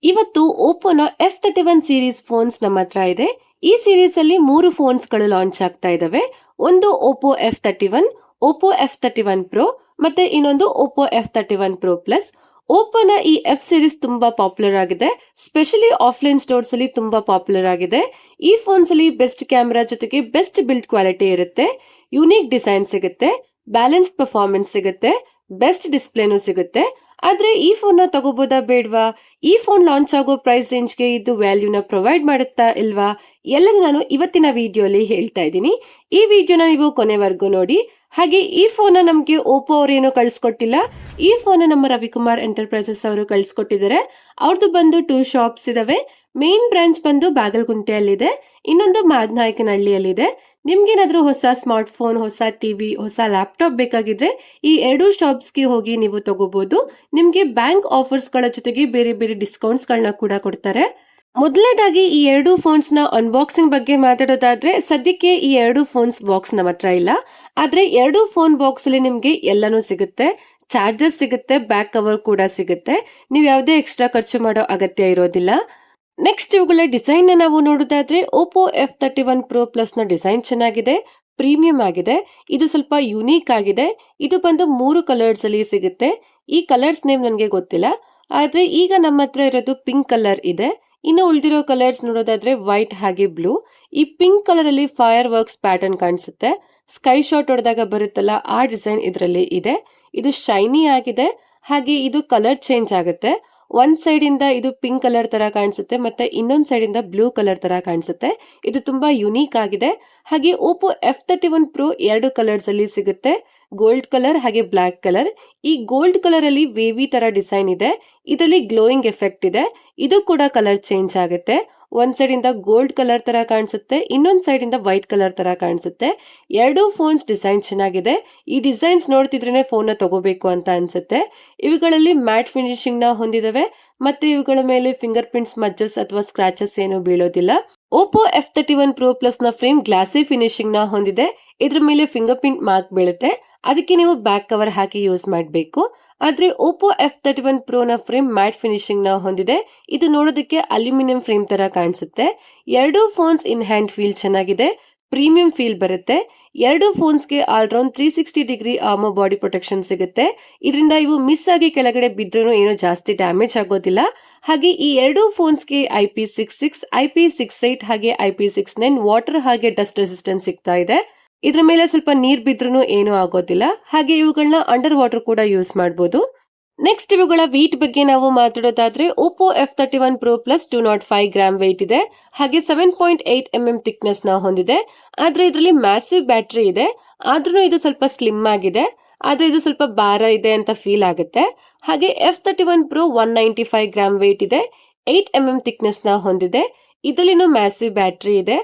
ಇವತ್ತು ಓಪೋನ F31 series phones ನಮ್ಮ ಹತ್ರ ಇದೆ. ಈ ಸೀರೀಸ್ ಅಲ್ಲಿ 3 ಫೋನ್ಸ್ ಗಳು ಲಾಂಚ್ ಆಗ್ತಾ ಇದಾವೆ. ಒಂದು Oppo F31, Oppo F31 Pro ಮತ್ತೆ ಇನ್ನೊಂದು ಓಪೋ F31 Pro Plus. ಓಪೋನ ಈ ಎಫ್ ಸೀರೀಸ್ ತುಂಬಾ ಪಾಪ್ಯುಲರ್ ಆಗಿದೆ, ಸ್ಪೆಷಲಿ ಆಫ್ಲೈನ್ ಸ್ಟೋರ್ಸ್ ಅಲ್ಲಿ ತುಂಬಾ ಪಾಪ್ಯುಲರ್ ಆಗಿದೆ. ಈ ಫೋನ್ಸ್ ಅಲ್ಲಿ ಬೆಸ್ಟ್ ಕ್ಯಾಮೆರಾ ಜೊತೆಗೆ ಬೆಸ್ಟ್ ಬಿಲ್ಡ್ ಕ್ವಾಲಿಟಿ ಇರುತ್ತೆ, ಯೂನಿಕ್ ಡಿಸೈನ್ ಸಿಗುತ್ತೆ, ಬ್ಯಾಲೆನ್ಸ್ ಪರ್ಫಾರ್ಮೆನ್ಸ್ ಸಿಗುತ್ತೆ, ಬೆಸ್ಟ್ ಡಿಸ್ಪ್ಲೇನೂ ಸಿಗುತ್ತೆ. ಆದ್ರೆ ಈ ಫೋನ್ ನ ತಗೋಬೋದಾ ಬೇಡ್ವಾ, ಈ ಫೋನ್ ಲಾಂಚ್ ಆಗೋ ಪ್ರೈಸ್ ರೇಂಜ್ಗೆ ಇದು ವ್ಯಾಲ್ಯೂನ ಪ್ರೊವೈಡ್ ಮಾಡುತ್ತಾ ಇಲ್ವಾ, ಎಲ್ಲರೂ ನಾನು ಇವತ್ತಿನ ವಿಡಿಯೋಲಿ ಹೇಳ್ತಾ ಇದ್ದೀನಿ. ಈ ವಿಡಿಯೋನ ನೀವು ಕೊನೆವರೆಗೂ ನೋಡಿ. ಹಾಗೆ ಈ ಫೋನ್ ನಮ್ಗೆ ಓಪೋ ಅವರೇನು ಕಳ್ಸಿಕೊಟ್ಟಿಲ್ಲ, ಈ ಫೋನ್ ನಮ್ಮ ರವಿಕುಮಾರ್ ಎಂಟರ್ಪ್ರೈಸಸ್ ಅವರು ಕಳ್ಸಿಕೊಟ್ಟಿದ್ದಾರೆ. ಅವ್ರದ್ದು ಬಂದು 2 ಶಾಪ್ಸ್ ಇದಾವೆ. ಮೇನ್ ಬ್ರಾಂಚ್ ಬಂದು ಬಾಗಲಗುಂಟೆಯಲ್ಲಿದೆ, ಇನ್ನೊಂದು ಮಾದನಾಯಕನಹಳ್ಳಿಯಲ್ಲಿದೆ. ನಿಮ್ಗೇನಾದ್ರೂ ಹೊಸ ಸ್ಮಾರ್ಟ್ ಫೋನ್, ಹೊಸ ಟಿವಿ, ಹೊಸ ಲ್ಯಾಪ್ಟಾಪ್ ಬೇಕಾಗಿದ್ರೆ ಈ 2 ಶಾಪ್ಸ್ಗೆ ಹೋಗಿ ನೀವು ತಗೋಬಹುದು. ನಿಮ್ಗೆ ಬ್ಯಾಂಕ್ ಆಫರ್ಸ್ ಗಳ ಜೊತೆಗೆ ಬೇರೆ ಬೇರೆ ಡಿಸ್ಕೌಂಟ್ಸ್ ಗಳನ್ನ ಕೂಡ ಕೊಡ್ತಾರೆ. ಮೊದಲನೇದಾಗಿ ಈ 2 ಫೋನ್ಸ್ ನ ಅನ್ಬಾಕ್ಸಿಂಗ್ ಬಗ್ಗೆ ಮಾತಾಡೋದಾದ್ರೆ, ಸದ್ಯಕ್ಕೆ ಈ 2 ಫೋನ್ಸ್ ಬಾಕ್ಸ್ ನಮ್ಮ ಹತ್ರ ಇಲ್ಲ. ಆದ್ರೆ 2 ಫೋನ್ ಬಾಕ್ಸ್ ಅಲ್ಲಿ ನಿಮ್ಗೆ ಎಲ್ಲಾನು ಸಿಗುತ್ತೆ, ಚಾರ್ಜರ್ ಸಿಗುತ್ತೆ, ಬ್ಯಾಕ್ ಕವರ್ ಕೂಡ ಸಿಗುತ್ತೆ. ನೀವು ಯಾವುದೇ ಎಕ್ಸ್ಟ್ರಾ ಖರ್ಚು ಮಾಡೋ ಅಗತ್ಯ ಇರೋದಿಲ್ಲ. ನೆಕ್ಸ್ಟ್ ಇವುಗಳ ಡಿಸೈನ್ ನಾವು ನೋಡೋದಾದ್ರೆ, ಓಪೋ F31 Pro Plus ನ ಡಿಸೈನ್ ಚೆನ್ನಾಗಿದೆ, ಪ್ರೀಮಿಯಂ ಆಗಿದೆ, ಇದು ಸ್ವಲ್ಪ ಯುನೀಕ್ ಆಗಿದೆ. ಇದು ಬಂದು 3 ಕಲರ್ಸ್ ಅಲ್ಲಿ ಸಿಗುತ್ತೆ. ಈ ಕಲರ್ಸ್ ನೇಮ್ ನನಗೆ ಗೊತ್ತಿಲ್ಲ, ಆದ್ರೆ ಈಗ ನಮ್ಮ ಹತ್ರ ಇರೋದು ಪಿಂಕ್ ಕಲರ್ ಇದೆ. ಇನ್ನು ಉಳಿದಿರೋ ಕಲರ್ಸ್ ನೋಡೋದಾದ್ರೆ ವೈಟ್ ಹಾಗೆ ಬ್ಲೂ. ಈ ಪಿಂಕ್ ಕಲರ್ ಅಲ್ಲಿ ಫೈರ್ ವರ್ಕ್ಸ್ ಪ್ಯಾಟರ್ನ್ ಕಾಣಿಸುತ್ತೆ, ಸ್ಕೈ ಶಾಟ್ ಹೊಡೆದಾಗ ಬರುತ್ತಲ್ಲ ಆ ಡಿಸೈನ್ ಇದರಲ್ಲಿ ಇದೆ. ಇದು ಶೈನಿ ಆಗಿದೆ, ಹಾಗೆ ಇದು ಕಲರ್ ಚೇಂಜ್ ಆಗುತ್ತೆ. ಒಂದ್ ಸೈಡ್ ಇಂದ ಇದು ಪಿಂಕ್ ಕಲರ್ ತರ ಕಾಣಿಸುತ್ತೆ, ಮತ್ತೆ ಇನ್ನೊಂದ್ ಸೈಡ್ ಇಂದ ಬ್ಲೂ ಕಲರ್ ತರ ಕಾಣಿಸುತ್ತೆ. ಇದು ತುಂಬಾ ಯುನೀಕ್ ಆಗಿದೆ. ಹಾಗೆ ಓಪೋ F31 Pro 2 ಕಲರ್ಸ್ ಅಲ್ಲಿ ಸಿಗುತ್ತೆ, ಗೋಲ್ಡ್ ಕಲರ್ ಹಾಗೆ ಬ್ಲಾಕ್ ಕಲರ್. ಈ ಗೋಲ್ಡ್ ಕಲರ್ ಅಲ್ಲಿ ವೇವಿ ತರ ಡಿಸೈನ್ ಇದೆ, ಇದರಲ್ಲಿ ಗ್ಲೋಯಿಂಗ್ ಎಫೆಕ್ಟ್ ಇದೆ. ಇದು ಕೂಡ ಕಲರ್ ಚೇಂಜ್ ಆಗುತ್ತೆ. ಒಂದ್ ಸೈಡ್ ಇಂದ ಗೋಲ್ಡ್ ಕಲರ್ ತರ ಕಾಣಿಸುತ್ತೆ, ಇನ್ನೊಂದ್ ಸೈಡ್ ಇಂದ ವೈಟ್ ಕಲರ್ ತರ ಕಾಣಿಸುತ್ತೆ. 2 ಫೋನ್ಸ್ ಡಿಸೈನ್ ಚೆನ್ನಾಗಿದೆ. ಈ ಡಿಸೈನ್ಸ್ ನೋಡ್ತಿದ್ರೇನೆ ಫೋನ್ ನ ತಗೋಬೇಕು ಅಂತ ಅನ್ಸುತ್ತೆ. ಇವುಗಳಲ್ಲಿ ಮ್ಯಾಟ್ ಫಿನಿಶಿಂಗ್ ನ ಹೊಂದಿದವೆ, ಮತ್ತೆ ಇವುಗಳ ಮೇಲೆ ಫಿಂಗರ್ ಪ್ರಿಂಟ್ಸ್, ಮಜ್ಜಸ್ ಅಥವಾ ಸ್ಕ್ರಾಚಸ್ ಏನು ಬೀಳೋದಿಲ್ಲ. ಓಪೋ F31 Pro Plus ನ ಫ್ರೇಮ್ ಗ್ಲಾಸಿ ಫಿನಿಶಿಂಗ್ ನ ಹೊಂದಿದೆ. ಇದ್ರ ಮೇಲೆ ಫಿಂಗರ್ ಪ್ರಿಂಟ್ ಮಾರ್ಕ್ ಬೀಳುತ್ತೆ, ಅದಕ್ಕೆ ನೀವು ಬ್ಯಾಕ್ ಕವರ್ ಹಾಕಿ ಯೂಸ್ ಮಾಡಬೇಕು. ಆದ್ರೆ ಓಪೋ F31 Pro ನ ಫ್ರೇಮ್ ಮ್ಯಾಟ್ ಫಿನಿಶಿಂಗ್ ನ ಹೊಂದಿದೆ. ಇದು ನೋಡೋದಕ್ಕೆ ಅಲ್ಯೂಮಿನಿಯಂ ಫ್ರೇಮ್ ತರ ಕಾಣಿಸುತ್ತೆ. 2 ಫೋನ್ಸ್ ಇನ್ ಹ್ಯಾಂಡ್ ಫೀಲ್ ಚೆನ್ನಾಗಿದೆ, ಪ್ರೀಮಿಯಂ ಫೀಲ್ ಬರುತ್ತೆ. 2 ಫೋನ್ಸ್ಗೆ all round 360 degree armour body protection ಸಿಗುತ್ತೆ. ಇದರಿಂದ ಇವು ಮಿಸ್ ಆಗಿ ಕೆಳಗಡೆ ಬಿದ್ರೂ ಏನೋ ಜಾಸ್ತಿ ಡ್ಯಾಮೇಜ್ ಆಗೋದಿಲ್ಲ. ಹಾಗೆ ಈ 2 ಫೋನ್ಸ್ಗೆ IP66, IP68 ಹಾಗೆ IP69 ವಾಟರ್ ಹಾಗೆ ಡಸ್ಟ್ ರೆಸಿಸ್ಟೆನ್ಸ್ ಸಿಗ್ತಾ ಇದೆ. ಇದ್ರ ಮೇಲೆ ಸ್ವಲ್ಪ ನೀರ್ ಬಿದ್ರೂ ಏನೂ ಆಗೋದಿಲ್ಲ. ಹಾಗೆ ಇವುಗಳನ್ನ ಅಂಡರ್ ವಾಟರ್ ಕೂಡ ಯೂಸ್ ಮಾಡಬಹುದು. ನೆಕ್ಸ್ಟ್ ಇವುಗಳ ವೆಯ್ಟ್ ಬಗ್ಗೆ ನಾವು ಮಾತಾಡೋದಾದ್ರೆ, Oppo F31 Pro Plus 205 gram weight ಇದೆ, ಹಾಗೆ 7.8 mm ಥಿಕ್ನೆಸ್ ನ ಹೊಂದಿದೆ. ಆದ್ರೆ ಇದರಲ್ಲಿ ಮ್ಯಾಸಿವ್ ಬ್ಯಾಟರಿ ಇದೆ, ಆದ್ರೂ ಇದು ಸ್ವಲ್ಪ ಸ್ಲಿಮ್ ಆಗಿದೆ, ಆದ್ರೆ ಇದು ಸ್ವಲ್ಪ ಭಾರ ಇದೆ ಅಂತ ಫೀಲ್ ಆಗುತ್ತೆ. ಹಾಗೆ F31 Pro 195 ಗ್ರಾಮ್ ವೆಯ್ಟ್ ಇದೆ, 8 mm ಥಿಕ್ನೆಸ್ ನ ಹೊಂದಿದೆ. ಇದರಲ್ಲಿನೂ ಮ್ಯಾಸಿವ್ ಬ್ಯಾಟರಿ ಇದೆ,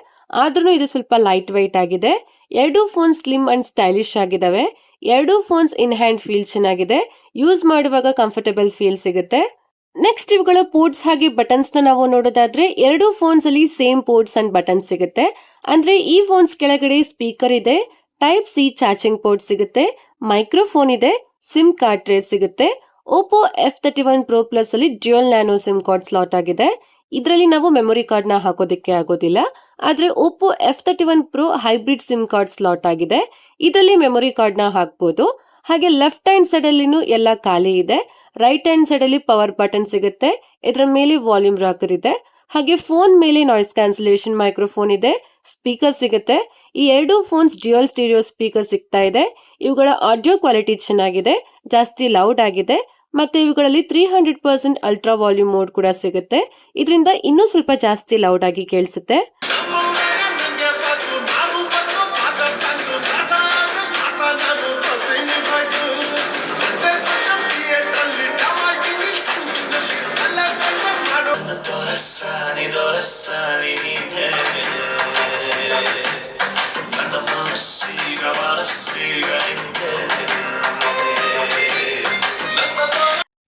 ಆದ್ರೂ ಇದು ಸ್ವಲ್ಪ ಲೈಟ್ ವೆಯ್ಟ್ ಆಗಿದೆ. 2 ಫೋನ್ ಸ್ಲಿಮ್ ಅಂಡ್ ಸ್ಟೈಲಿಶ್ ಆಗಿದಾವೆ. 2 ಫೋನ್ಸ್ ಇನ್ ಹ್ಯಾಂಡ್ ಫೀಲ್ ಚೆನ್ನಾಗಿದೆ, ಯೂಸ್ ಮಾಡುವಾಗ ಕಂಫರ್ಟಬಲ್ ಫೀಲ್ ಸಿಗುತ್ತೆ. ನೆಕ್ಸ್ಟ್ ಇವುಗಳ ಪೋರ್ಟ್ಸ್ ಹಾಗೆ ಬಟನ್ಸ್ ನ ನಾವು ನೋಡೋದಾದ್ರೆ, 2 ಫೋನ್ಸ್ ಅಲ್ಲಿ ಸೇಮ್ ಪೋರ್ಟ್ಸ್ ಅಂಡ್ ಬಟನ್ಸ್ ಸಿಗುತ್ತೆ. ಅಂದ್ರೆ ಈ ಫೋನ್ಸ್ ಕೆಳಗಡೆ ಸ್ಪೀಕರ್ ಇದೆ, ಟೈಪ್ ಸಿ ಚಾರ್ಜಿಂಗ್ ಪೋರ್ಟ್ ಸಿಗುತ್ತೆ, ಮೈಕ್ರೋಫೋನ್ ಇದೆ, ಸಿಮ್ ಕಾರ್ಡ್ ಟ್ರೇ ಸಿಗುತ್ತೆ. ಓಪೋ F31 Pro Plus ಅಲ್ಲಿ dual nano SIM card slot ಆಗಿದೆ. ಇದರಲ್ಲಿ ನಾವು ಮೆಮೊರಿ ಕಾರ್ಡ್ ನ ಹಾಕೋದಕ್ಕೆ ಆಗೋದಿಲ್ಲ. ಆದ್ರೆ Oppo F31 Pro hybrid SIM card slot ಆಗಿದೆ, ಇದರಲ್ಲಿ ಮೆಮೊರಿ ಕಾರ್ಡ್ ನ ಹಾಕಬಹುದು. ಹಾಗೆ ಲೆಫ್ಟ್ ಹ್ಯಾಂಡ್ ಸೈಡ್ ಅಲ್ಲಿನೂ ಎಲ್ಲ ಖಾಲಿ ಇದೆ. ರೈಟ್ ಹ್ಯಾಂಡ್ ಸೈಡ್ ಅಲ್ಲಿ ಪವರ್ ಬಟನ್ ಸಿಗುತ್ತೆ, ಇದರ ಮೇಲೆ ವಾಲ್ಯೂಮ್ ರಾಕರ್ ಇದೆ. ಹಾಗೆ ಫೋನ್ ಮೇಲೆ ನಾಯ್ಸ್ ಕ್ಯಾನ್ಸಲೇಷನ್ ಮೈಕ್ರೋಫೋನ್ ಇದೆ, ಸ್ಪೀಕರ್ ಸಿಗುತ್ತೆ. ಈ 2 ಫೋನ್ಸ್ ಡ್ಯೂಯಲ್ ಸ್ಟೀರಿಯೋ ಸ್ಪೀಕರ್ ಸಿಗ್ತಾ ಇದೆ. ಇವುಗಳ ಆಡಿಯೋ ಕ್ವಾಲಿಟಿ ಚೆನ್ನಾಗಿದೆ, ಜಾಸ್ತಿ ಲೌಡ್ ಆಗಿದೆ. ಮತ್ತೆ ಇವುಗಳಲ್ಲಿ 300% ಅಲ್ಟ್ರಾ ವಾಲ್ಯೂಮ್ ಮೋಡ್ ಕೂಡ ಸಿಗುತ್ತೆ, ಇದರಿಂದ ಇನ್ನೂ ಸ್ವಲ್ಪ ಜಾಸ್ತಿ ಲೌಡ್ ಆಗಿ ಕೇಳಿಸುತ್ತೆ.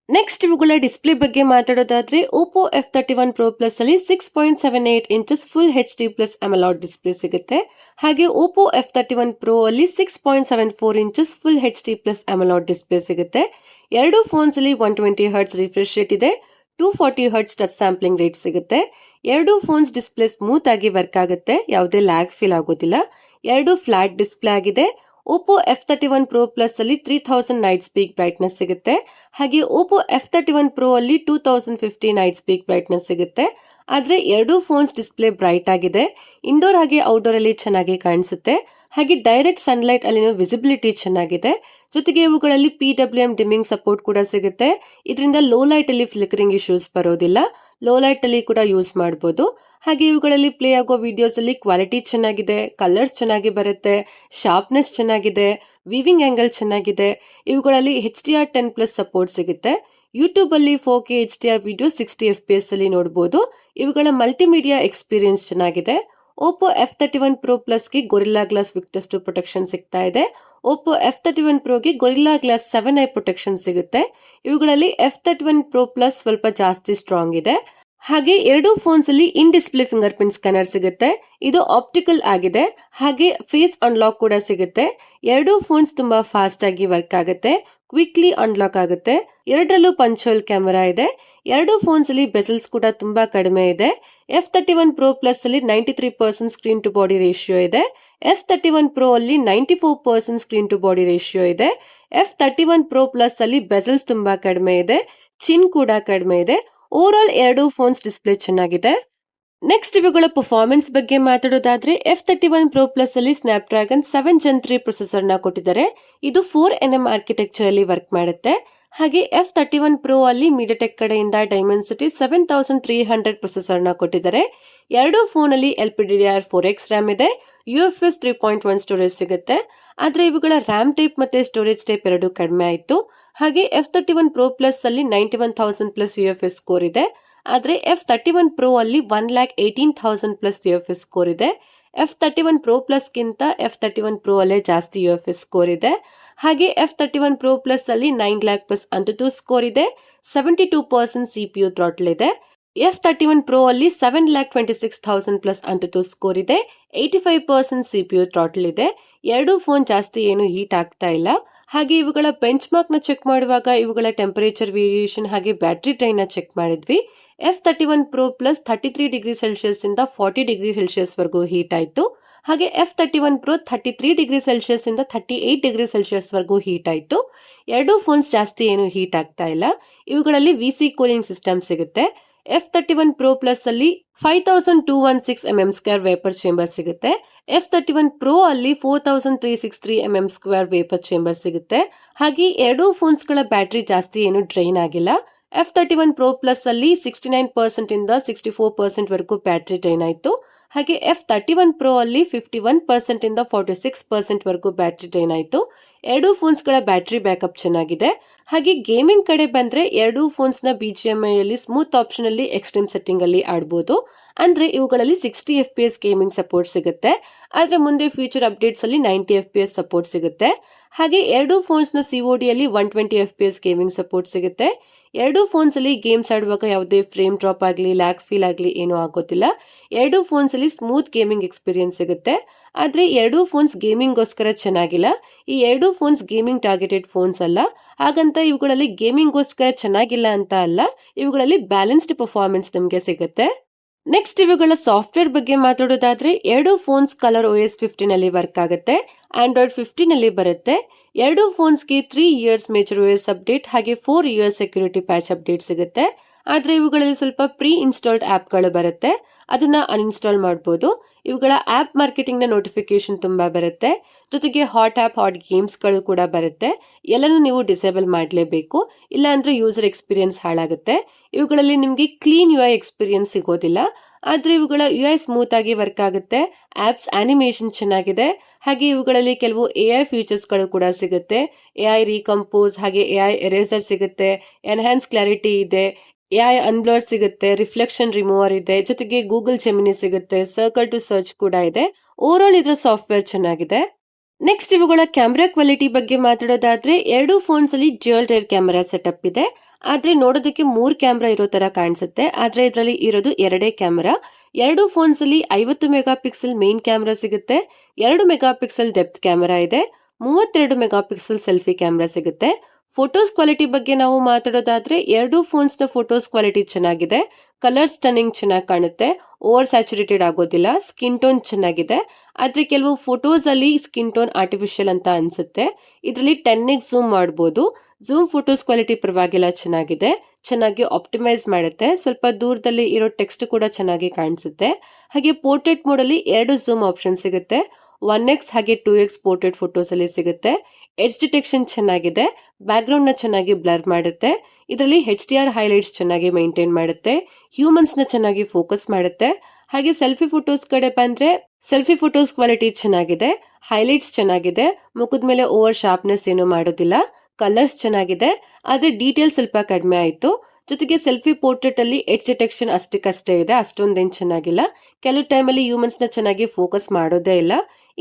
ನೆಕ್ಸ್ಟ್ ಇವುಗಳ ಡಿಸ್ಪ್ಲೇ ಬಗ್ಗೆ ಮಾತಾಡೋದಾದ್ರೆ, ಓಪೋ F31 Pro Plus ಅಲ್ಲಿ 6.78 inches full HD plus AMOLED display ಸಿಗುತ್ತೆ. ಹಾಗೆ ಓಪೋ F31 Pro ಅಲ್ಲಿ 6.74 inches full HD plus AMOLED display ಸಿಗುತ್ತೆ. 2 ಫೋನ್ಸ್ ಅಲ್ಲಿ 120 Hz ರಿಫ್ರೆಶ್ ರೇಟ್ ಇದೆ, 240 ಹರ್ಟ್ಸ್ ಟಚ್ ಸ್ಯಾಂಪ್ಲಿಂಗ್ ರೇಟ್ ಸಿಗುತ್ತೆ. ಎರಡು ಫೋನ್ಸ್ ಡಿಸ್ಪ್ಲೇ ಸ್ಮೂತ್ ಆಗಿ ವರ್ಕ್ ಆಗುತ್ತೆ, ಯಾವುದೇ ಲ್ಯಾಗ್ ಫೀಲ್ ಆಗೋದಿಲ್ಲ. ಎರಡು ಫ್ಲಾಟ್ ಡಿಸ್ಪ್ಲೇ ಆಗಿದೆ. Oppo F31 Pro Plus ಅಲ್ಲಿ 3000 ನೈಟ್ ಪೀಕ್ ಬ್ರೈಟ್ನೆಸ್ ಸಿಗುತ್ತೆ. ಹಾಗೆ Oppo F31 Pro ಅಲ್ಲಿ 2050 ನೈಟ್ ಪೀಕ್ ಬ್ರೈಟ್ನೆಸ್ ಸಿಗುತ್ತೆ. ಆದ್ರೆ ಎರಡು ಫೋನ್ಸ್ ಡಿಸ್ಪ್ಲೇ ಬ್ರೈಟ್ ಆಗಿದೆ. ಇಂಡೋರ್ ಹಾಗೆ ಔಟ್ಡೋರ್ ಅಲ್ಲಿ ಚೆನ್ನಾಗಿ ಕಾಣಿಸುತ್ತೆ. ಹಾಗೆ ಡೈರೆಕ್ಟ್ ಸನ್ಲೈಟ್ ಅಲ್ಲಿನ ವಿಸಿಬಿಲಿಟಿ ಚೆನ್ನಾಗಿದೆ. ಜೊತೆಗೆ ಇವುಗಳಲ್ಲಿ PWM ಡಿಮ್ಮಿಂಗ್ ಸಪೋರ್ಟ್ ಕೂಡ ಸಿಗುತ್ತೆ. ಇದರಿಂದ ಲೋ ಲೈಟ್ ಅಲ್ಲಿ ಫ್ಲಿಕರಿಂಗ್ ಇಶ್ಯೂಸ್ ಬರೋದಿಲ್ಲ. ಲೋ ಲೈಟ್ ಅಲ್ಲಿ ಕೂಡ ಯೂಸ್ ಮಾಡಬಹುದು. ಹಾಗೆ ಇವುಗಳಲ್ಲಿ ಪ್ಲೇ ಆಗೋ ವಿಡಿಯೋಸ್ ಅಲ್ಲಿ ಕ್ವಾಲಿಟಿ ಚೆನ್ನಾಗಿದೆ, ಕಲರ್ಸ್ ಚೆನ್ನಾಗಿ ಬರುತ್ತೆ, ಶಾರ್ಪ್ನೆಸ್ ಚೆನ್ನಾಗಿದೆ, ವೀವಿಂಗ್ ಆಂಗಲ್ ಚೆನ್ನಾಗಿದೆ. ಇವುಗಳಲ್ಲಿ HDR10+ ಸಪೋರ್ಟ್ ಸಿಗುತ್ತೆ. ಯೂಟ್ಯೂಬ್ ಅಲ್ಲಿ 4K HDR ವಿಡಿಯೋ 60 FPS ಅಲ್ಲಿ ನೋಡಬಹುದು. ಇವುಗಳ ಮಲ್ಟಿಮೀಡಿಯಾ ಎಕ್ಸ್ಪೀರಿಯನ್ಸ್ ಚೆನ್ನಾಗಿದೆ. Oppo F31 Pro Plus ಗೆ ಗೊರಿಲ್ಲಾ ಗ್ಲಾಸ್ ವಿಕ್ಟಸ್ 2 ಪ್ರೊಟೆಕ್ಷನ್ ಸಿಗ್ತಾ ಇದೆ. Oppo F31 Pro ಗೆ ಗೊರಿಲ್ಲಾ ಗ್ಲಾಸ್ 7i ಪ್ರೊಟೆಕ್ಷನ್ ಸಿಗುತ್ತೆ. ಇವುಗಳಲ್ಲಿ F31 Pro Plus ಸ್ವಲ್ಪ ಜಾಸ್ತಿ ಸ್ಟ್ರಾಂಗ್ ಇದೆ. ಹಾಗೆ ಎರಡು ಫೋನ್ಸ್ ಅಲ್ಲಿ ಇನ್ ಡಿಸ್ಪ್ಲೇ ಫಿಂಗರ್ ಪ್ರಿಂಟ್ ಸ್ಕ್ಯಾನರ್ ಸಿಗುತ್ತೆ. ಇದು ಆಪ್ಟಿಕಲ್ ಆಗಿದೆ. ಹಾಗೆ ಫೇಸ್ ಅನ್ಲಾಕ್ ಕೂಡ ಸಿಗುತ್ತೆ. ಎರಡು ಫೋನ್ಸ್ ತುಂಬಾ ಫಾಸ್ಟ್ ಆಗಿ ವರ್ಕ್ ಆಗುತ್ತೆ, ಕ್ವಿಕ್ಲಿ ಅನ್ಲಾಕ್ ಆಗುತ್ತೆ. ಎರಡರಲ್ಲೂ ಪಂಚ್ ಹೋಲ್ ಕ್ಯಾಮೆರಾ ಇದೆ. ಎರಡು ಫೋನ್ಸ್ ಅಲ್ಲಿ ಬೆಸಲ್ಸ್ ಕೂಡ ತುಂಬಾ ಕಡಿಮೆ ಇದೆ. F31 Pro Plus ಅಲ್ಲಿ 93% ಸ್ಕ್ರೀನ್ ಟು ಬಾಡಿ ರೇಷಿಯೋ ಇದೆ. F31 Pro ಅಲ್ಲಿ 94% ಸ್ಕ್ರೀನ್ ಟು ಬಾಡಿ ರೇಷಿಯೋ ಇದೆ. F31 Pro Plus ಅಲ್ಲಿ ಬೆಸಲ್ಸ್ ತುಂಬಾ ಕಡಿಮೆ ಇದೆ, ಚಿನ್ ಕೂಡ ಕಡಿಮೆ ಇದೆ. ಓವರ್ ಆಲ್ ಎರಡು ಫೋನ್ಸ್ ಡಿಸ್ಪ್ಲೇ ಚೆನ್ನಾಗಿದೆ. ನೆಕ್ಸ್ಟ್ ಇವುಗಳ ಪರ್ಫಾರ್ಮೆನ್ಸ್ ಬಗ್ಗೆ ಮಾತಾಡೋದಾದ್ರೆ F31 Pro Plus ಅಲ್ಲಿ ಸ್ನ್ಯಾಪ್ಡ್ರ್ಯಾಗನ್ 7 Gen 3 ಪ್ರೊಸೆಸರ್ ನ ಕೊಟ್ಟಿದ್ದಾರೆ. ಇದು 4nm ಆರ್ಕಿಟೆಕ್ಚರ್ ಅಲ್ಲಿ ವರ್ಕ್ ಮಾಡುತ್ತೆ. ಹಾಗೆ F31 Pro ಅಲ್ಲಿ MediaTek ಕಡೆಯಿಂದ Dimensity 7300 ಪ್ರೊಸೆಸರ್ ನ ಕೊಟ್ಟಿದ್ದಾರೆ. ಎರಡು ಫೋನ್ ಅಲ್ಲಿ LPDDR4X ರ್ಯಾಮ್ ಇದೆ. UFS 3.1 ಸ್ಟೋರೇಜ್ ಸಿಗುತ್ತೆ. ಆದ್ರೆ ಇವುಗಳ ರ್ಯಾಮ್ ಟೈಪ್ ಮತ್ತೆ ಸ್ಟೋರೇಜ್ ಟೈಪ್ ಎರಡು ಕಡಿಮೆ ಆಯ್ತು. ಹಾಗೆ F31 Pro Plus ಅಲ್ಲಿ 91,000+ UFS ಸ್ಕೋರ್ ಇದೆ. ಆದ್ರೆ F31 Pro ಅಲ್ಲಿ 1,18,000+ UFS ಸ್ಕೋರ್ ಇದೆ. F31 Pro Plus ಗಿಂತ F31 Pro ಅಲ್ಲೇ ಜಾಸ್ತಿ UFS ಸ್ಕೋರ್ ಇದೆ. ಹಾಗೆ F31 Pro Plus ಅಲ್ಲಿ 9,00,000+ AnTuTu ಸ್ಕೋರ್ ಇದೆ. 72% CPU ಥ್ರಾಟಲ್ ಇದೆ. F31 Pro ಅಲ್ಲಿ 7,26,000+ AnTuTu ಸ್ಕೋರ್ ಇದೆ. 85% CPU ಥ್ರಾಟಲ್ ಇದೆ. ಎರಡು ಫೋನ್ ಜಾಸ್ತಿ ಏನು ಹೀಟ್ ಆಗ್ತಾ ಇಲ್ಲ. ಹಾಗೆ ಇವುಗಳ ಬೆಂಚ್ ಮಾರ್ಕ್ ನ ಚೆಕ್ ಮಾಡುವಾಗ ಇವುಗಳ ಟೆಂಪರೇಚರ್ ವೇರಿಯೇಷನ್ ಹಾಗೆ ಬ್ಯಾಟರಿ ಡ್ರೈನ್ ನ ಚೆಕ್ ಮಾಡಿದ್ವಿ. F31 Pro Plus 33 degree Celsius ಇಂದ 40 ಡಿಗ್ರಿ ಸೆಲ್ಸಿಯಸ್ ವರೆಗೂ ಹೀಟ್ ಆಯ್ತು. ಹಾಗೆ F31 Pro 33 ಡಿಗ್ರಿ ಸೆಲ್ಸಿಯಸ್ ಇಂದ 38 ಡಿಗ್ರಿ ಸೆಲ್ಸಿಯಸ್ ವರೆಗೂ ಹೀಟ್ ಆಯ್ತು. ಎರಡು ಫೋನ್ಸ್ ಜಾಸ್ತಿ ಏನು ಹೀಟ್ ಆಗ್ತಾ ಇಲ್ಲ. ಇವುಗಳಲ್ಲಿ VC ಕೂಲಿಂಗ್ ಸಿಸ್ಟಮ್ ಸಿಗುತ್ತೆ. F31 Pro Plus ಅಲ್ಲಿ 5216 mm² ವೇಪರ್ ಚೇಂಬರ್ ಸಿಗುತ್ತೆ. F31 Pro ಅಲ್ಲಿ 4363 mm² ವೇಪರ್ ಚೇಂಬರ್ ಸಿಗುತ್ತೆ. ಹಾಗೆ ಎರಡೂ ಫೋನ್ಸ್ ಗಳ ಬ್ಯಾಟರಿ ಜಾಸ್ತಿ ಏನು ಡ್ರೈನ್ ಆಗಿಲ್ಲ. F31 Pro Plus ಅಲ್ಲಿ 69% ಇಂದ 64% ವರೆಗೂ ಬ್ಯಾಟರಿ ಡ್ರೈನ್ ಆಯ್ತು. ಹಾಗೆ F31 Pro ಅಲ್ಲಿ 51% ಇಂದ 46% ವರೆಗೂ ಬ್ಯಾಟರಿ ಡ್ರೈನ್ ಆಯ್ತು. ಎರಡೂ ಫೋನ್ಸ್ ಗಳ ಬ್ಯಾಟರಿ ಬ್ಯಾಕಪ್ ಚೆನ್ನಾಗಿದೆ. ಹಾಗೆ ಗೇಮಿಂಗ್ ಕಡೆ ಬಂದ್ರೆ ಎರಡೂ ಫೋನ್ಸ್ ನ BGMI ಅಲ್ಲಿ ಸ್ಮೂತ್ ಆಪ್ಷನ್ ಅಲ್ಲಿ ಎಕ್ಸ್ಟ್ರೀಮ್ ಸೆಟ್ಟಿಂಗ್ ಅಲ್ಲಿ ಆಡಬಹುದು. ಅಂದ್ರೆ ಇವುಗಳಲ್ಲಿ 60 FPS ಗೇಮಿಂಗ್ ಸಪೋರ್ಟ್ ಸಿಗುತ್ತೆ. ಆದ್ರೆ ಮುಂದೆ ಫ್ಯೂಚರ್ ಅಪ್ಡೇಟ್ಸ್ ಅಲ್ಲಿ 90 FPS ಸಪೋರ್ಟ್ ಸಿಗುತ್ತೆ. ಹಾಗೆ ಎರಡೂ ಫೋನ್ಸ್ ನ COD ಅಲ್ಲಿ 120 FPS ಗೇಮಿಂಗ್ ಸಪೋರ್ಟ್ ಸಿಗುತ್ತೆ. ಎರಡೂ ಫೋನ್ಸ್ ಅಲ್ಲಿ ಗೇಮ್ಸ್ ಆಡುವಾಗ ಯಾವುದೇ ಫ್ರೇಮ್ ಡ್ರಾಪ್ ಆಗಲಿ ಲ್ಯಾಗ್ ಫೀಲ್ ಆಗಲಿ ಏನೂ ಆಗೋದಿಲ್ಲ. ಎರಡೂ ಫೋನ್ಸ್ ಅಲ್ಲಿ ಸ್ಮೂತ್ ಗೇಮಿಂಗ್ ಎಕ್ಸ್ಪೀರಿಯನ್ಸ್ ಸಿಗುತ್ತೆ. ಆದ್ರೆ ಎರಡೂ ಫೋನ್ಸ್ ಗೇಮಿಂಗ್ ಗೋಸ್ಕರ ಚೆನ್ನಾಗಿಲ್ಲ. ಈ ಎರಡೂ ಫೋನ್ಸ್ ಗೇಮಿಂಗ್ ಟಾರ್ಗೆಟೆಡ್ ಫೋನ್ಸ್ ಅಲ್ಲ. ಹಾಗಂತ ಇವುಗಳಲ್ಲಿ ಗೇಮಿಂಗ್ ಗೋಸ್ಕರ ಚೆನ್ನಾಗಿಲ್ಲ ಅಂತ ಅಲ್ಲ. ಇವುಗಳಲ್ಲಿ ಬ್ಯಾಲೆನ್ಸ್ಡ್ ಪರ್ಫಾರ್ಮೆನ್ಸ್ ನಮಗೆ ಸಿಗುತ್ತೆ. ನೆಕ್ಸ್ಟ್ ಇವುಗಳ ಸಾಫ್ಟ್ವೇರ್ ಬಗ್ಗೆ ಮಾತಾಡೋದಾದ್ರೆ ಎರಡು ಫೋನ್ಸ್ ಕಲರ್ OS 15 ಅಲ್ಲಿ ವರ್ಕ್ ಆಗುತ್ತೆ. Android 15 ಅಲ್ಲಿ ಬರುತ್ತೆ. ಎರಡು ಫೋನ್ಸ್ಗೆ 3 ಇಯರ್ಸ್ ಮೇಜರ್ OS ಅಪ್ಡೇಟ್ ಹಾಗೆ 4 ಇಯರ್ಸ್ ಸೆಕ್ಯೂರಿಟಿ ಪ್ಯಾಚ್ ಅಪ್ಡೇಟ್ ಸಿಗುತ್ತೆ. ಆದ್ರೆ ಇವುಗಳಲ್ಲಿ ಸ್ವಲ್ಪ ಪ್ರೀ ಇನ್ಸ್ಟಾಲ್ಡ್ ಆಪ್ಗಳು ಬರುತ್ತೆ, ಅದನ್ನ ಅನ್ಇನ್ಸ್ಟಾಲ್ ಮಾಡಬಹುದು. ಇವುಗಳ ಆಪ್ ಮಾರ್ಕೆಟಿಂಗ್ ನ ನೋಟಿಫಿಕೇಶನ್ ತುಂಬಾ ಬರುತ್ತೆ. ಜೊತೆಗೆ ಹಾಟ್ ಆಪ್ ಹಾಟ್ ಗೇಮ್ಸ್ ಗಳು ಕೂಡ ಬರುತ್ತೆ. ಎಲ್ಲನೂ ನೀವು ಡಿಸೇಬಲ್ ಮಾಡಲೇಬೇಕು, ಇಲ್ಲ ಅಂದ್ರೆ ಯೂಸರ್ ಎಕ್ಸ್ಪೀರಿಯನ್ಸ್ ಹಾಳಾಗುತ್ತೆ. ಇವುಗಳಲ್ಲಿ ನಿಮ್ಗೆ ಕ್ಲೀನ್ UI ಎಕ್ಸ್ಪೀರಿಯನ್ಸ್ ಸಿಗೋದಿಲ್ಲ. ಆದ್ರೆ ಇವುಗಳ UI ಸ್ಮೂತ್ ಆಗಿ ವರ್ಕ್ ಆಗುತ್ತೆ. ಆಪ್ಸ್ ಆನಿಮೇಷನ್ ಚೆನ್ನಾಗಿದೆ. ಹಾಗೆ ಇವುಗಳಲ್ಲಿ ಕೆಲವು AI ಫೀಚರ್ಸ್ ಗಳು ಕೂಡ ಸಿಗುತ್ತೆ. AI ರೀಕಂಪೋಸ್ ಹಾಗೆ AI ಎರೇಸರ್ ಸಿಗುತ್ತೆ. ಎನ್ಹಾನ್ಸ್ ಕ್ಲಾರಿಟಿ ಇದೆ. AI ಅನ್ಬ್ಲರ್ ಸಿಗುತ್ತೆ. ರಿಫ್ಲೆಕ್ಷನ್ ರಿಮೂವರ್ ಇದೆ. ಜೊತೆಗೆ ಗೂಗಲ್ ಜೆಮಿನಿ ಸಿಗುತ್ತೆ. ಸರ್ಕಲ್ ಟು ಸರ್ಚ್ ಕೂಡ ಇದೆ. ಓವರ್ ಆಲ್ ಇದರ ಸಾಫ್ಟ್ವೇರ್ ಚೆನ್ನಾಗಿದೆ. ನೆಕ್ಸ್ಟ್ ಇವುಗಳ ಕ್ಯಾಮೆರಾ ಕ್ವಾಲಿಟಿ ಬಗ್ಗೆ ಮಾತಾಡೋದಾದ್ರೆ ಎರಡು ಫೋನ್ಸ್ ಅಲ್ಲಿ ಡ್ಯುಯಲ್ ರೇರ್ ಕ್ಯಾಮೆರಾ ಸೆಟಪ್ ಇದೆ. ಆದ್ರೆ ನೋಡೋದಕ್ಕೆ 3 ಕ್ಯಾಮೆರಾ ಇರೋ ತರ ಕಾಣಿಸುತ್ತೆ. ಆದ್ರೆ ಇದರಲ್ಲಿ ಇರೋದು 2 ಕ್ಯಾಮೆರಾ. ಎರಡು ಫೋನ್ಸ್ ಅಲ್ಲಿ 50 ಮೆಗಾ ಪಿಕ್ಸೆಲ್ ಮೇನ್ ಕ್ಯಾಮೆರಾ ಸಿಗುತ್ತೆ. 2 ಮೆಗಾ ಪಿಕ್ಸೆಲ್ ಡೆಪ್ತ್ ಕ್ಯಾಮೆರಾ ಇದೆ. 32 ಮೆಗಾ ಪಿಕ್ಸೆಲ್ ಸೆಲ್ಫಿ ಕ್ಯಾಮೆರಾ ಸಿಗುತ್ತೆ. ಫೋಟೋಸ್ ಕ್ವಾಲಿಟಿ ಬಗ್ಗೆ ನಾವು ಮಾತಾಡೋದಾದ್ರೆ ಎರಡೂ ಫೋನ್ಸ್ ನ ಫೋಟೋಸ್ ಕ್ವಾಲಿಟಿ ಚೆನ್ನಾಗಿದೆ. ಕಲರ್ ಸ್ಟನ್ನಿಂಗ್ ಚೆನ್ನಾಗಿ ಕಾಣುತ್ತೆ, ಓವರ್ ಸ್ಯಾಚುರೇಟೆಡ್ ಆಗೋದಿಲ್ಲ, ಸ್ಕಿನ್ ಟೋನ್ ಚೆನ್ನಾಗಿದೆ. ಆದ್ರೆ ಕೆಲವು ಫೋಟೋಸ್ ಅಲ್ಲಿ ಸ್ಕಿನ್ ಟೋನ್ ಆರ್ಟಿಫಿಷಿಯಲ್ ಅಂತ ಅನ್ಸುತ್ತೆ. ಇದರಲ್ಲಿ 10x ಝೂಮ್ ಮಾಡಬಹುದು. ಝೂಮ್ ಫೋಟೋಸ್ ಕ್ವಾಲಿಟಿ ಪರವಾಗಿಲ್ಲ, ಚೆನ್ನಾಗಿದೆ, ಚೆನ್ನಾಗಿ ಆಪ್ಟಿಮೈಸ್ ಮಾಡುತ್ತೆ. ಸ್ವಲ್ಪ ದೂರದಲ್ಲಿ ಇರೋ ಟೆಕ್ಸ್ಟ್ ಕೂಡ ಚೆನ್ನಾಗಿ ಕಾಣಿಸುತ್ತೆ. ಹಾಗೆ ಪೋರ್ಟ್ರೇಟ್ ಮೋಡ್ ಅಲ್ಲಿ 2 ಝೂಮ್ ಆಪ್ಷನ್ ಸಿಗುತ್ತೆ. 1x ಹಾಗೆ 2x ಪೋರ್ಟ್ರೇಟ್ ಫೋಟೋಸ್ ಅಲ್ಲಿ ಸಿಗುತ್ತೆ. ಎಡ್ಜ್ ಡಿಟೆಕ್ಷನ್ ಚೆನ್ನಾಗಿದೆ, ಬ್ಯಾಕ್ ಗ್ರೌಂಡ್ ನ ಚೆನ್ನಾಗಿ ಬ್ಲರ್ ಮಾಡುತ್ತೆ. ಇದರಲ್ಲಿ HDR ಹೈಲೈಟ್ಸ್ ಚೆನ್ನಾಗಿ ಮೇಂಟೈನ್ ಮಾಡುತ್ತೆ, ಹ್ಯೂಮನ್ಸ್ ನ ಚೆನ್ನಾಗಿ ಫೋಕಸ್ ಮಾಡುತ್ತೆ. ಹಾಗೆ ಸೆಲ್ಫಿ ಫೋಟೋಸ್ ಕಡೆ ಬಂದ್ರೆ ಸೆಲ್ಫಿ ಫೋಟೋಸ್ ಕ್ವಾಲಿಟಿ ಚೆನ್ನಾಗಿದೆ, ಹೈಲೈಟ್ಸ್ ಚೆನ್ನಾಗಿದೆ, ಮುಖದ ಮೇಲೆ ಓವರ್ ಶಾರ್ಪ್ನೆಸ್ ಏನು ಮಾಡೋದಿಲ್ಲ, ಕಲರ್ಸ್ ಚೆನ್ನಾಗಿದೆ. ಆದ್ರೆ ಡೀಟೇಲ್ ಸ್ವಲ್ಪ ಕಡಿಮೆ ಆಯ್ತು. ಜೊತೆಗೆ ಸೆಲ್ಫಿ ಪೋರ್ಟ್ರೇಟ್ ಅಲ್ಲಿ ಎಡ್ಜ್ ಡಿಟೆಕ್ಷನ್ ಅಷ್ಟಕ್ಕಷ್ಟೇ ಇದೆ, ಅಷ್ಟೊಂದೇನ್ ಚೆನ್ನಾಗಿಲ್ಲ. ಕೆಲವು ಟೈಮಲ್ಲಿ ಹ್ಯೂಮನ್ಸ್ ನ ಚೆನ್ನಾಗಿ ಫೋಕಸ್ ಮಾಡೋದೇ ಇಲ್ಲ.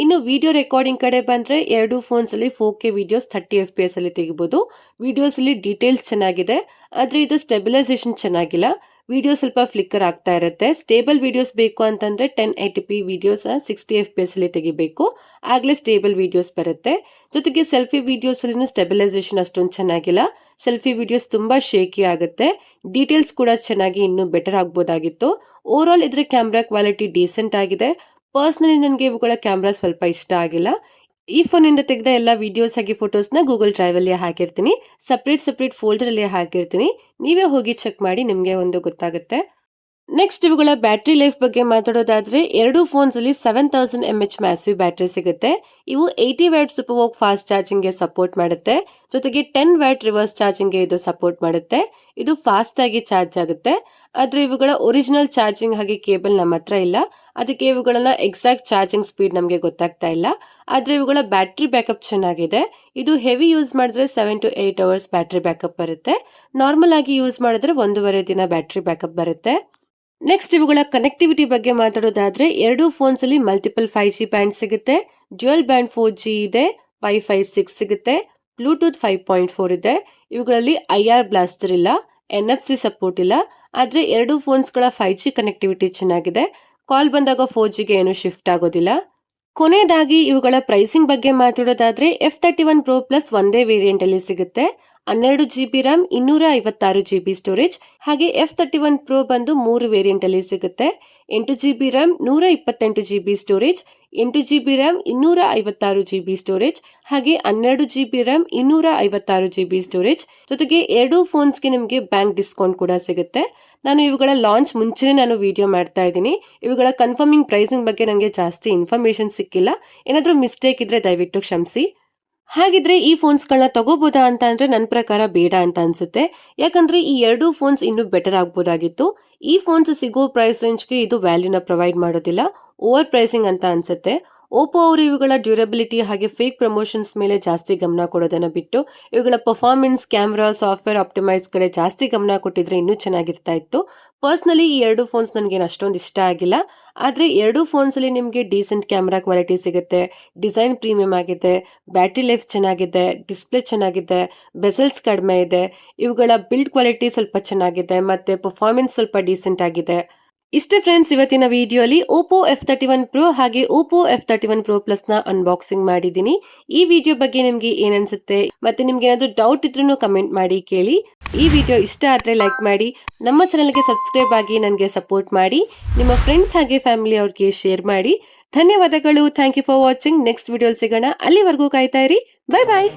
ಇನ್ನು ವಿಡಿಯೋ ರೆಕಾರ್ಡಿಂಗ್ ಕಡೆ ಬಂದ್ರೆ ಎರಡು ಫೋನ್ಸ್ ಅಲ್ಲಿ 4K ವಿಡಿಯೋಸ್ 30 FPS ಅಲ್ಲಿ ತೆಗಿಬಹುದು. ವಿಡಿಯೋಸ್ ಅಲ್ಲಿ ಡೀಟೇಲ್ಸ್ ಚೆನ್ನಾಗಿದೆ, ಆದ್ರೆ ಇದು ಸ್ಟೆಬಿಲೈಸೇಷನ್ ಚೆನ್ನಾಗಿಲ್ಲ. ವಿಡಿಯೋ ಸ್ವಲ್ಪ ಫ್ಲಿಕ್ಕರ್ ಆಗ್ತಾ ಇರುತ್ತೆ. ಸ್ಟೇಬಲ್ ವಿಡಿಯೋಸ್ ಬೇಕು ಅಂತಂದ್ರೆ 1080p ವಿಡಿಯೋಸ್ 60 FPS ಅಲ್ಲಿ ತೆಗಿಬೇಕು, ಆಗ್ಲೇ ಸ್ಟೇಬಲ್ ವಿಡಿಯೋಸ್ ಬರುತ್ತೆ. ಜೊತೆಗೆ ಸೆಲ್ಫಿ ವಿಡಿಯೋಸ್ ಅಲ್ಲಿ ಸ್ಟೆಬಿಲೈಸೇಷನ್ ಅಷ್ಟೊಂದು ಚೆನ್ನಾಗಿಲ್ಲ. ಸೆಲ್ಫಿ ವಿಡಿಯೋಸ್ ತುಂಬಾ ಶೇಕಿ ಆಗುತ್ತೆ. ಡೀಟೇಲ್ಸ್ ಕೂಡ ಚೆನ್ನಾಗಿ ಇನ್ನೂ ಬೆಟರ್ ಆಗ್ಬೋದಾಗಿತ್ತು. ಓವರ್ ಆಲ್ ಇದ್ರ ಕ್ಯಾಮ್ರಾ ಕ್ವಾಲಿಟಿ ಡೀಸೆಂಟ್ ಆಗಿದೆ. ಪರ್ಸನಲಿ ನನಗೆ ಇವುಗಳ ಕ್ಯಾಮ್ರಾ ಸ್ವಲ್ಪ ಇಷ್ಟ ಆಗಿಲ್ಲ. ಈ ಫೋನ್ ಇಂದ ತೆಗೆದ ಎಲ್ಲ ವಿಡಿಯೋಸ್ ಹಾಗೆ ಫೋಟೋಸ್ ನ ಗೂಗಲ್ ಡ್ರೈವ್ ಅಲ್ಲಿ ಹಾಕಿರ್ತೀನಿ, ಸಪರೇಟ್ ಫೋಲ್ಡರ್ ಅಲ್ಲಿ ಹಾಕಿರ್ತೀನಿ. ನೀವೇ ಹೋಗಿ ಚೆಕ್ ಮಾಡಿ, ನಿಮ್ಗೆ ಒಂದು ಗೊತ್ತಾಗುತ್ತೆ. ನೆಕ್ಸ್ಟ್ ಇವುಗಳ ಬ್ಯಾಟರಿ ಲೈಫ್ ಬಗ್ಗೆ ಮಾತಾಡೋದಾದ್ರೆ ಎರಡು ಫೋನ್ಸ್ ಅಲ್ಲಿ 7000 mAh ಮ್ಯಾಸಿವ್ ಬ್ಯಾಟರಿ ಸಿಗುತ್ತೆ. ಇವು 80 watt super walk fast charging ಗೆ ಸಪೋರ್ಟ್ ಮಾಡುತ್ತೆ. ಜೊತೆಗೆ 10 ವ್ಯಾಟ್ ರಿವರ್ಸ್ ಚಾರ್ಜಿಂಗ್ ಗೆ ಇದು ಸಪೋರ್ಟ್ ಮಾಡುತ್ತೆ. ಇದು ಫಾಸ್ಟ್ ಆಗಿ ಚಾರ್ಜ್ ಆಗುತ್ತೆ. ಆದ್ರೆ ಇವುಗಳ ಒರಿಜಿನಲ್ ಚಾರ್ಜಿಂಗ್ ಹಾಗೆ ಕೇಬಲ್ ನಮ್ಮ ಹತ್ರ ಇಲ್ಲ, ಅದಕ್ಕೆ ಇವುಗಳನ್ನ ಎಕ್ಸಾಕ್ಟ್ ಚಾರ್ಜಿಂಗ್ ಸ್ಪೀಡ್ ನಮಗೆ ಗೊತ್ತಾಗ್ತಾ ಇಲ್ಲ. ಆದ್ರೆ ಇವುಗಳ ಬ್ಯಾಟರಿ ಬ್ಯಾಕಪ್ ಚೆನ್ನಾಗಿದೆ. ಇದು ಹೆವಿ ಯೂಸ್ ಮಾಡಿದ್ರೆ 7 to 8 ಅವರ್ಸ್ ಬ್ಯಾಟರಿ ಬ್ಯಾಕಪ್ ಬರುತ್ತೆ. ನಾರ್ಮಲ್ ಆಗಿ ಯೂಸ್ ಮಾಡಿದ್ರೆ 1.5 ದಿನ ಬ್ಯಾಟರಿ ಬ್ಯಾಕಪ್ ಬರುತ್ತೆ. ನೆಕ್ಸ್ಟ್ ಇವುಗಳ ಕನೆಕ್ಟಿವಿಟಿ ಬಗ್ಗೆ ಮಾತಾಡೋದಾದ್ರೆ ಎರಡು ಫೋನ್ಸ್ ಅಲ್ಲಿ ಮಲ್ಟಿಪಲ್ 5G ಬ್ಯಾಂಡ್ ಸಿಗುತ್ತೆ, ಡ್ಯುಯಲ್ ಬ್ಯಾಂಡ್ 4G ಇದೆ, ವೈಫೈ 6 ಸಿಗುತ್ತೆ, ಬ್ಲೂಟೂತ್ 5.4 ಇದೆ. ಇವುಗಳಲ್ಲಿ IR ಬ್ಲಾಸ್ಟರ್ ಇಲ್ಲ, NFC ಸಪೋರ್ಟ್ ಇಲ್ಲ. ಆದ್ರೆ ಎರಡು ಫೋನ್ಸ್ ಗಳ 5G ಕನೆಕ್ಟಿವಿಟಿ ಚೆನ್ನಾಗಿದೆ. ಕಾಲ್ ಬಂದಾಗ 4G ಗೆ ಏನು ಶಿಫ್ಟ್ ಆಗೋದಿಲ್ಲ. ಕೊನೆಯದಾಗಿ ಇವುಗಳ ಪ್ರೈಸಿಂಗ್ ಬಗ್ಗೆ ಮಾತಾಡೋದಾದ್ರೆ F31 Pro Plus ಒಂದೇ ವೇರಿಯಂಟ್ ಅಲ್ಲಿ ಸಿಗುತ್ತೆ. 12GB RAM, 256GB storage. ಹಾಗೆ F31 Pro ಬಂದು 3 ವೇರಿಯಂಟ್ ಅಲ್ಲಿ ಸಿಗುತ್ತೆ. 8GB RAM, 128GB storage, 8GB RAM, 256GB storage, ಹಾಗೆ 12GB RAM, 256GB ಸ್ಟೋರೇಜ್. ಜೊತೆಗೆ ಎರಡು ಫೋನ್ಸ್ ಗೆ ನಿಮಗೆ ಬ್ಯಾಂಕ್ ಡಿಸ್ಕೌಂಟ್ ಕೂಡ ಸಿಗುತ್ತೆ. ನಾನು ಇವುಗಳ ಲಾಂಚ್ ಮುಂಚೆನೆ ನಾನು ವಿಡಿಯೋ ಮಾಡ್ತಾ ಇದ್ದೀನಿ. ಇವುಗಳ ಕನ್ಫರ್ಮಿಂಗ್ ಪ್ರೈಸಿಂಗ್ ಬಗ್ಗೆ ನನಗೆ ಜಾಸ್ತಿ ಇನ್ಫಾರ್ಮೇಶನ್ ಸಿಕ್ಕಿಲ್ಲ. ಏನಾದ್ರೂ ಮಿಸ್ಟೇಕ್ ಇದ್ರೆ ದಯವಿಟ್ಟು ಕ್ಷಮಿಸಿ. ಹಾಗಿದ್ರೆ ಈ ಫೋನ್ಸ್ ಗಳನ್ನ ತಗೋಬಹುದಾ ಅಂತ ಅಂದ್ರೆ ನನ್ನ ಪ್ರಕಾರ ಬೇಡ ಅಂತ ಅನ್ಸುತ್ತೆ. ಯಾಕಂದ್ರೆ ಈ ಎರಡು ಫೋನ್ಸ್ ಇನ್ನೂ ಬೆಟರ್ ಆಗ್ಬೋದಾಗಿತ್ತು. ಈ ಫೋನ್ಸ್ ಸಿಗೋ ಪ್ರೈಸ್ ರೇಂಜ್ಗೆ ಇದು ವ್ಯಾಲ್ಯೂನ ಪ್ರೊವೈಡ್ ಮಾಡೋದಿಲ್ಲ, ಓವರ್ ಪ್ರೈಸಿಂಗ್ ಅಂತ ಅನ್ಸುತ್ತೆ. ಓಪೋ ಅವರು ಇವುಗಳ ಡ್ಯೂರಬಿಲಿಟಿ ಹಾಗೆ ಫೇಕ್ ಪ್ರಮೋಷನ್ಸ್ ಮೇಲೆ ಜಾಸ್ತಿ ಗಮನ ಕೊಡೋದನ್ನ ಬಿಟ್ಟು ಇವುಗಳ ಪರ್ಫಾರ್ಮೆನ್ಸ್, ಕ್ಯಾಮ್ರಾ, ಸಾಫ್ಟ್ವೇರ್ ಆಪ್ಟಿಮೈಸ್ ಕಡೆ ಜಾಸ್ತಿ ಗಮನ ಕೊಟ್ಟಿದ್ರೆ ಇನ್ನೂ ಚೆನ್ನಾಗಿರ್ತಾ ಇತ್ತು. ಪರ್ಸನಲಿ ಈ ಎರಡು ಫೋನ್ಸ್ ನನಗೆ ಅಷ್ಟೊಂದು ಇಷ್ಟ ಆಗಿಲ್ಲ. ಆದ್ರೆ ಎರಡು ಫೋನ್ಸ್ ಅಲ್ಲಿ ನಿಮಗೆ ಡೀಸೆಂಟ್ ಕ್ಯಾಮ್ರಾ ಕ್ವಾಲಿಟಿ ಸಿಗುತ್ತೆ, ಡಿಸೈನ್ ಪ್ರೀಮಿಯಂ ಆಗಿದೆ, ಬ್ಯಾಟರಿ ಲೈಫ್ ಚೆನ್ನಾಗಿದೆ, ಡಿಸ್ಪ್ಲೇ ಚೆನ್ನಾಗಿದೆ, ಬೆಸಲ್ಸ್ ಕಡಿಮೆ ಇದೆ, ಇವುಗಳ ಬಿಲ್ಡ್ ಕ್ವಾಲಿಟಿ ಸ್ವಲ್ಪ ಚೆನ್ನಾಗಿದೆ, ಮತ್ತೆ ಪರ್ಫಾರ್ಮೆನ್ಸ್ ಸ್ವಲ್ಪ ಡೀಸೆಂಟ್ ಆಗಿದೆ. ಇಷ್ಟೇ ಫ್ರೆಂಡ್ಸ್, ಇವತ್ತಿನ ವಿಡಿಯೋಲಿ Oppo F31 Pro ಹಾಗೆ Oppo F31 Pro Plus ನ ಅನ್ಬಾಕ್ಸಿಂಗ್ ಮಾಡಿದ್ದೀನಿ. ಈ ವಿಡಿಯೋ ಬಗ್ಗೆ ನಿಮ್ಗೆ ಏನನ್ಸುತ್ತೆ, ಮತ್ತೆ ನಿಮ್ಗೆ ಏನಾದ್ರು ಡೌಟ್ ಇದ್ರೂ ಕಮೆಂಟ್ ಮಾಡಿ ಕೇಳಿ. ಈ ವಿಡಿಯೋ ಇಷ್ಟ ಆದ್ರೆ ಲೈಕ್ ಮಾಡಿ, ನಮ್ಮ ಚಾನಲ್ಗೆ ಸಬ್ಸ್ಕ್ರೈಬ್ ಆಗಿ ನನಗೆ ಸಪೋರ್ಟ್ ಮಾಡಿ, ನಿಮ್ಮ ಫ್ರೆಂಡ್ಸ್ ಹಾಗೆ ಫ್ಯಾಮಿಲಿ ಅವ್ರಿಗೆ ಶೇರ್ ಮಾಡಿ. ಧನ್ಯವಾದಗಳು. Thank you for watching. Next video ಸಿಗೋಣ. ಅಲ್ಲಿವರೆಗೂ ಕಾಯ್ತಾ ಇರಿ. ಬೈ ಬಾಯ್.